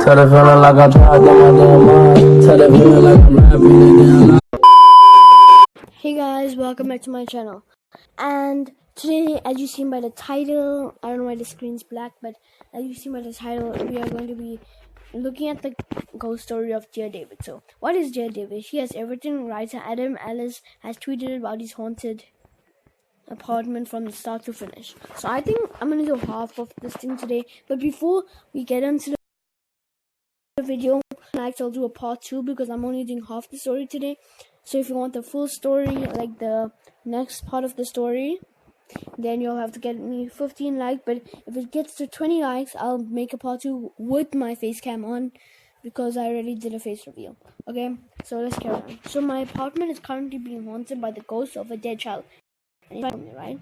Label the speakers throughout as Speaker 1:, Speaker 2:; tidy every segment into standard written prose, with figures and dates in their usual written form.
Speaker 1: Tell the feeling like I tried to my damn mind. Tell the feeling like I'm rapping again.
Speaker 2: Hey guys, welcome back to my channel. And today, as you seen by the title, I don't know why the screen's black, but as you seen by the title, we are going to be looking at the ghost story of Dear David. So, what is Dear David? He has everything right. Adam Ellis has tweeted about his haunted apartment from the start to finish. So I think I'm gonna do half of this thing today. But before we get into the video, I'll do a part 2 because I'm only doing half the story today. So if you want the full story, like the next part of the story, then you'll have to get me 15 likes. But if it gets to 20 likes, I'll make a part 2 with my face cam on, because I already did a face reveal. Okay, so let's carry on. So my apartment is currently being haunted by the ghost of a dead child. Right?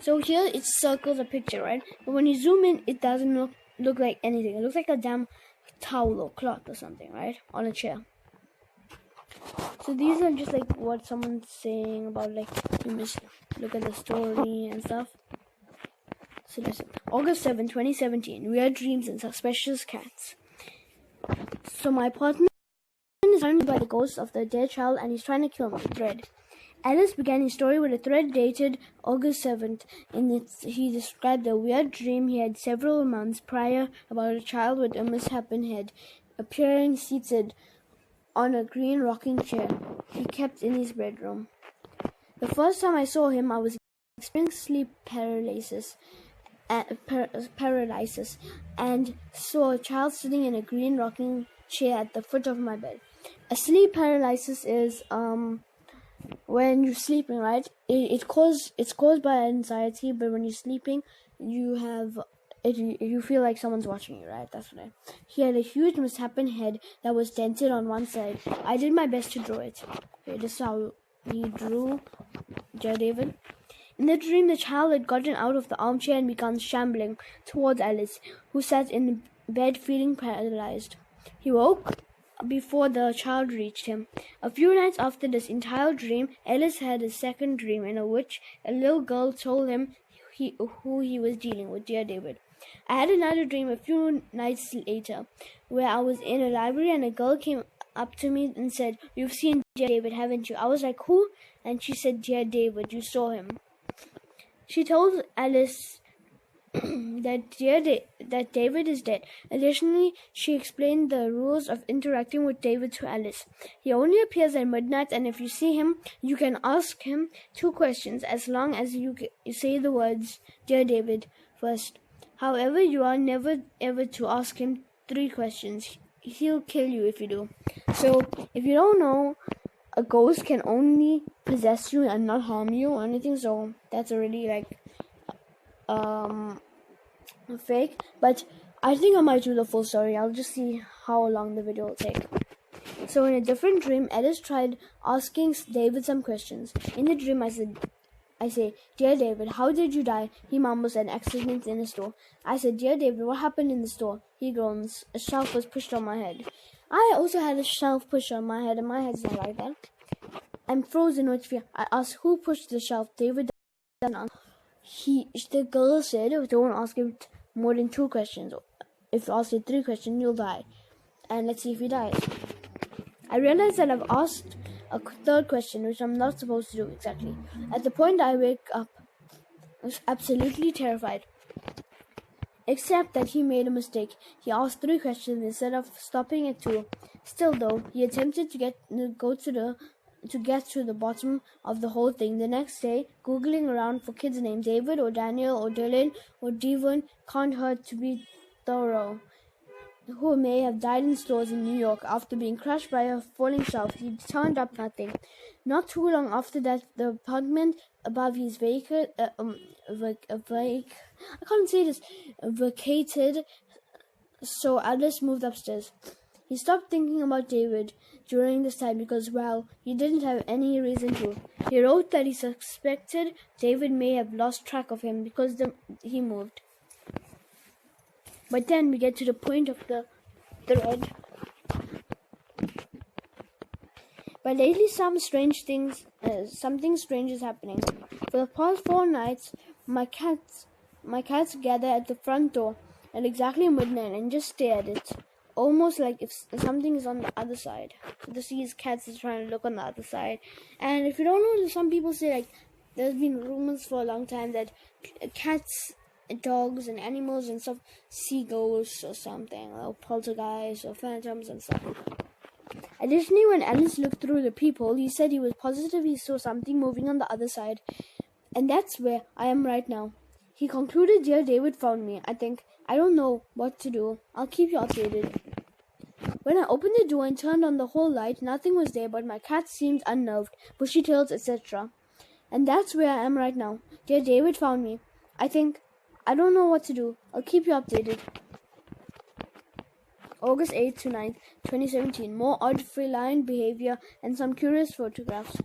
Speaker 2: So here it circles a picture, right? But when you zoom in, it doesn't look like anything. It looks like a damn towel or cloth or something, right? On a chair. So these are just like what someone's saying about, like, you must look at the story and stuff. So listen. August 7, 2017. Weird dreams and suspicious cats. So my apartment is haunted by the ghost of the dead child, and he's trying to kill me. Thread. Ellis began his story with a thread dated August 7th. In it, he described a weird dream he had several months prior about a child with a misshapen head appearing seated on a green rocking chair he kept in his bedroom. The first time I saw him, I was experiencing sleep paralysis and saw a child sitting in a green rocking chair at the foot of my bed. A sleep paralysis is when you're sleeping, right? It's caused by anxiety, but when you're sleeping, you feel like someone's watching you, right? That's what he had a huge misshapen head that was dented on one side. I did my best to draw it. Okay, this is how he drew Dear David. In the dream, the child had gotten out of the armchair and began shambling towards Alice, who sat in bed feeling paralyzed. He woke before the child reached him. A few nights after this entire dream, Ellis had a second dream in which a little girl told him who he was dealing with, Dear David. I had another dream a few nights later, where I was in a library and a girl came up to me and said, "You've seen Dear David, haven't you?" I was like, "Who?" And she said, "Dear David, you saw him." She told Alice that David is dead. Additionally, she explained the rules of interacting with David to Alice. He only appears at midnight, and if you see him, you can ask him 2 questions as long as you say the words "Dear David" first. However, you are never ever to ask him 3 questions. He'll kill you if you do. So, if you don't know, a ghost can only possess you and not harm you or anything, so that's already like fake. But I think I might do the full story. I'll just see how long the video will take. So in a different dream, Ellis tried asking David some questions. In the dream, I say, "Dear David, how did you die?" He mumbles, "An accident in a store." I said, "Dear David, what happened in the store?" He groans. "A shelf was pushed on my head." I also had a shelf pushed on my head, and my head's not like that. I'm frozen with fear. I asked, "Who pushed the shelf?" David doesn't answer. The girl said, "Don't ask him more than 2 questions. If you ask him 3 questions, you'll die. And let's see if he dies." I realized that I've asked a 3rd question, which I'm not supposed to do exactly. At the point I wake up, I was absolutely terrified. Except that he made a mistake. He asked 3 questions instead of stopping at 2. Still, though, he attempted to get to the bottom of the whole thing. The next day, Googling around for kids named David or Daniel or Dylan or Devon can't hurt to be thorough, who may have died in stores in New York after being crushed by a falling shelf. He turned up nothing. Not too long after that, the apartment above his vacated, so Alice moved upstairs. He stopped thinking about David during this time because, well, he didn't have any reason to. He wrote that he suspected David may have lost track of him because he moved. But then we get to the point of the thread. But lately something strange is happening. For the past 4 nights, my cats gather at the front door at exactly midnight and just stare at it. almost like if something is on the other side. So these cats is trying to look on the other side. And if you don't know, some people say like there's been rumors for a long time that cats, dogs, and animals and stuff see ghosts or something, or poltergeists or phantoms and stuff. Additionally, when Alice looked through the peephole, he said he was positive he saw something moving on the other side. And that's where I am right now. He concluded, "Dear David found me. I don't know what to do. I'll keep you updated." When I opened the door and turned on the hall light, nothing was there, but my cat seemed unnerved, bushy tails, etc. And that's where I am right now. Dear David found me. I don't know what to do. I'll keep you updated. August 8th to 9th, 2017. More odd feline behavior and some curious photographs.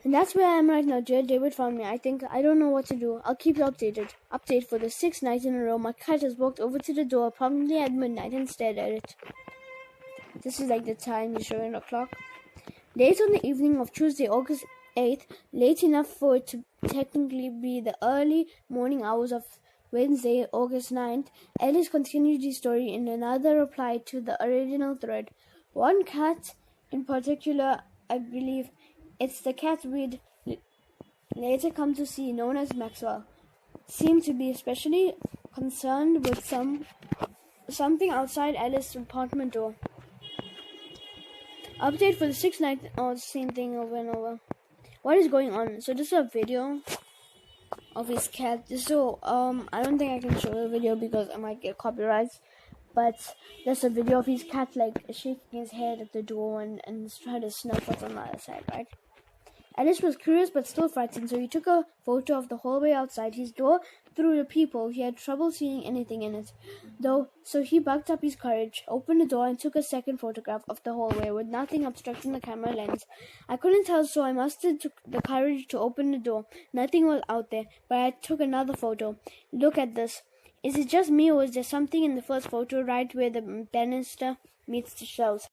Speaker 2: And that's where I am right now. Dear David found me. I don't know what to do. I'll keep you updated. Update: for the 6th night in a row, my cat has walked over to the door promptly at midnight and stared at it. This is like the time you're showing the clock. Late on the evening of Tuesday, August 8th, late enough for it to technically be the early morning hours of Wednesday, August 9th, Alice continued his story in another reply to the original thread. One cat in particular, I believe it's the cat we'd later come to see, known as Maxwell, seemed to be especially concerned with something outside Alice's apartment door. Update: for the 6th night. Oh, same thing over and over. What is going on? So this is a video of his cat. So I don't think I can show the video because I might get copyrights. But there's a video of his cat like shaking his head at the door and trying to snuff what's on the other side, right? Alice was curious but still frightened, so he took a photo of the hallway outside his door through the peephole. He had trouble seeing anything in it, though, so he bucked up his courage, opened the door, and took a second photograph of the hallway with nothing obstructing the camera lens. I couldn't tell, so I mustered the courage to open the door. Nothing was out there, but I took another photo. Look at this. Is it just me, or is there something in the first photo right where the banister meets the shelves?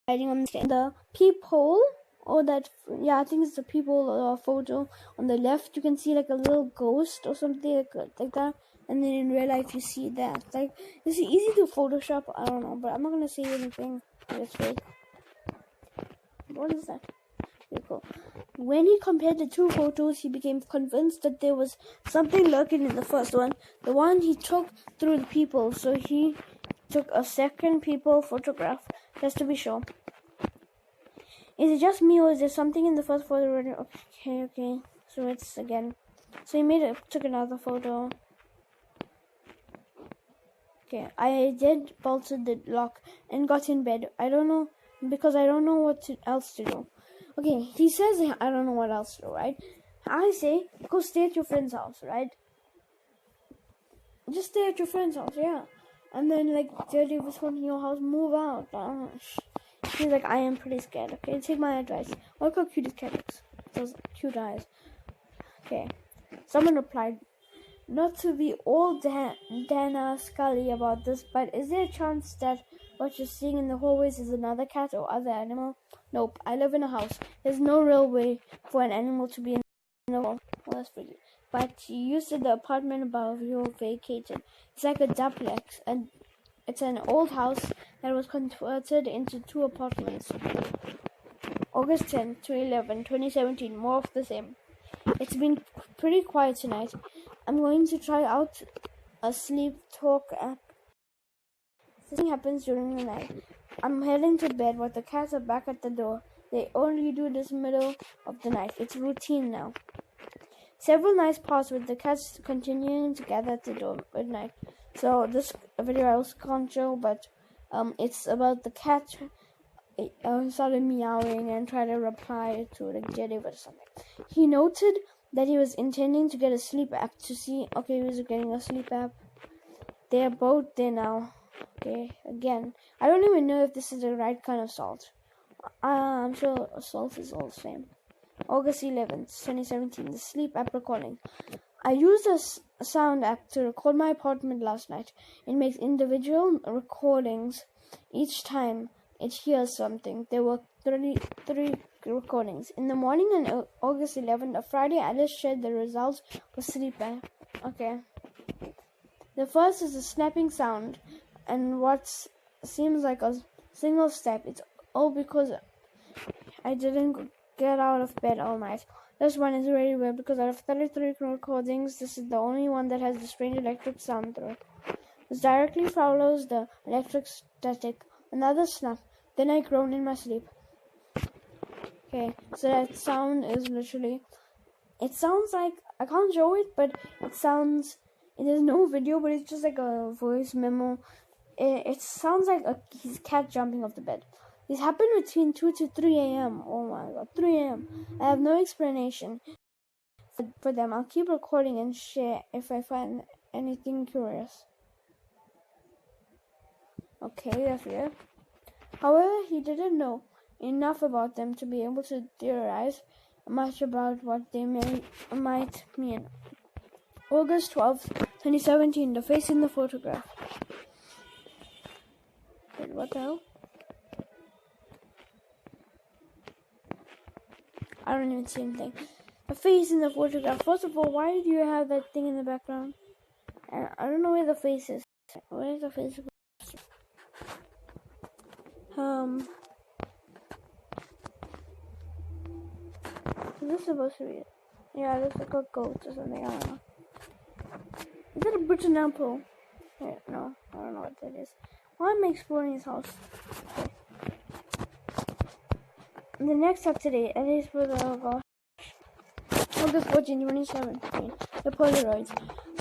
Speaker 2: Hiding on the peephole? Or that, yeah, I think it's the peephole photo on the left. You can see like a little ghost or something like that. And then in real life, you see that. Like, it's easy to Photoshop. I don't know, but I'm not gonna say anything. That's fake. What is that? Very cool. When he compared the two photos, he became convinced that there was something lurking in the first one, the one he took through the peephole. So he took a second peephole photograph just to be sure. Is it just me, or is there something in the first photo? Okay. So it's again. So he took another photo. Okay, I did bolted the lock and got in bed. I don't know, because I don't know what else to do. Okay, he says I don't know what else to do, right? I say, go stay at your friend's house, right? Just stay at your friend's house, yeah. And then, like, Dear David's coming to your house, move out. He's like, I am pretty scared. Okay, take my advice. Look how cute his cat looks. Those cute eyes. Okay. Someone replied, not to be all Dana Scully about this, but is there a chance that what you're seeing in the hallways is another cat or other animal? Nope. I live in a house. There's no real way for an animal to be in the hall. Well, that's pretty. But you said the apartment above you vacated. It's like a duplex, and it's an old house that was converted into 2 apartments. August 10th to 11th, 2017. More of the same. It's been pretty quiet tonight. I'm going to try out a sleep talk app. This thing happens during the night. I'm heading to bed, but the cats are back at the door. They only do this middle of the night. It's routine now. Several nights pass with the cats continuing to gather at the door at night. So this video I also can't show, but it's about the cat started meowing and tried to reply to like David or something. He noted that he was intending to get a sleep app to see. Okay, he was getting a sleep app. They're both there now. Okay, again, I don't even know if this is the right kind of salt. I'm sure salt is all the same. August 11th, 2017. The sleep app recording. I used a sound app to record my apartment last night. It makes individual recordings each time it hears something. There were 33 recordings. In the morning on August 11th, a Friday, Alice shared the results for sleep app. Okay. The first is a snapping sound. and what seems like a single step. It's all because I didn't get out of bed all night. This one is really weird because out of 33 recordings, this is the only one that has the strange electric sound through it. This directly follows the electric static. Another snap. Then I groan in my sleep. Okay, so that sound is literally... It sounds like... I can't show it, but it sounds... There's no video, but it's just like a voice memo. It sounds like his cat jumping off the bed. This happened between 2 to 3 a.m. Oh my god, 3 a.m. I have no explanation for them. I'll keep recording and share if I find anything curious. Okay, that's weird. However, he didn't know enough about them to be able to theorize much about what they might mean. August 12th, 2017, the face in the photograph. Wait, what the hell? I don't even see anything. The face in the photograph. First of all, why do you have that thing in the background? I don't know where the face is. Where is the face? Is this supposed to be it? Yeah, it looks like a goat or something. I don't know. Is that a Britain apple? Yeah, no, I don't know what that is. Why am I exploring his house? Okay. The next up today, at least for the August 14, 2017, the Polaroids.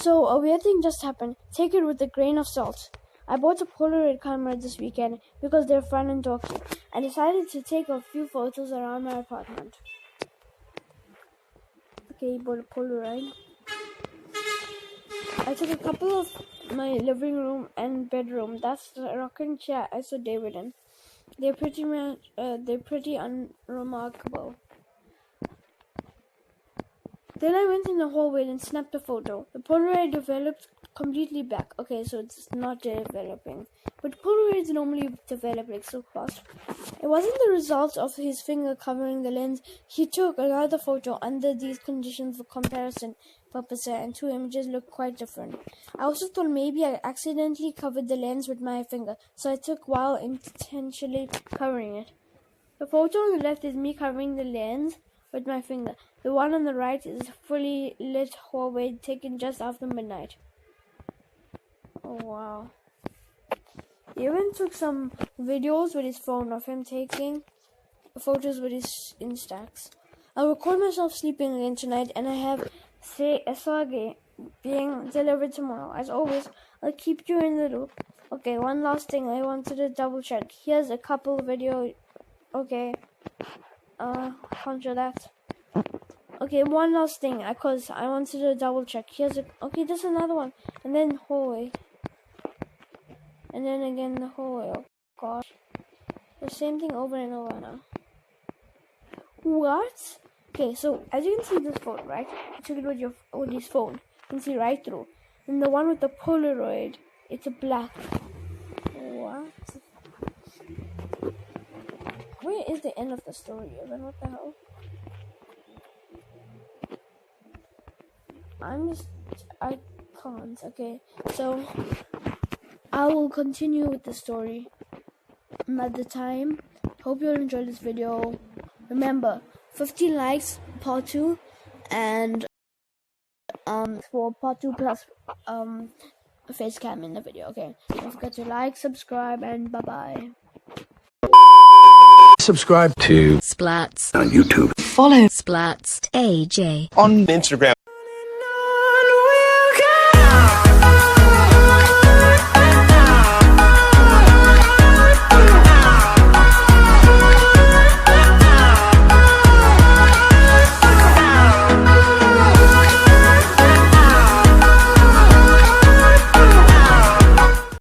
Speaker 2: So a weird thing just happened. Take it with a grain of salt. I bought a Polaroid camera this weekend because they're fun and talky. I decided to take a few photos around my apartment. Okay, bought a Polaroid. I took a couple of my living room and bedroom. That's the rocking chair I saw David in. They're pretty unremarkable. Then I went in the hallway and snapped a photo. The Polaroid developed completely back. Okay, so it's not developing. But Polaroids normally develop like so fast. It wasn't the result of his finger covering the lens. He took another photo under these conditions for comparison purposes, and two images look quite different. I also thought maybe I accidentally covered the lens with my finger, so I took while intentionally covering it. The photo on the left is me covering the lens with my finger. The one on the right is a fully lit hallway taken just after midnight. Oh wow. He even took some videos with his phone of him taking photos with his Instax. I'll record myself sleeping again tonight, and I have Sage being delivered tomorrow. As always, I'll keep you in the loop. Okay, one last thing I wanted to double check. Here's a couple video. Okay. Can't show that. Okay, one last thing, because I wanted to double check. Okay, there's another one. And then hallway. And then again the hallway. Oh gosh. The same thing over and over now. What? Okay, so as you can see this phone, right? I took it with this phone. You can see right through. And the one with the Polaroid, it's a black. What? Where is the end of the story even? What the hell? I can't. Okay, so I will continue with the story another time. Hope you'll enjoy this video. Remember, 15 likes, part 2, and for part 2 plus face cam in the video. Okay, don't forget to like, subscribe, and bye bye.
Speaker 3: Subscribe to
Speaker 4: Splats
Speaker 3: on YouTube.
Speaker 4: Follow Splats AJ
Speaker 3: On Instagram.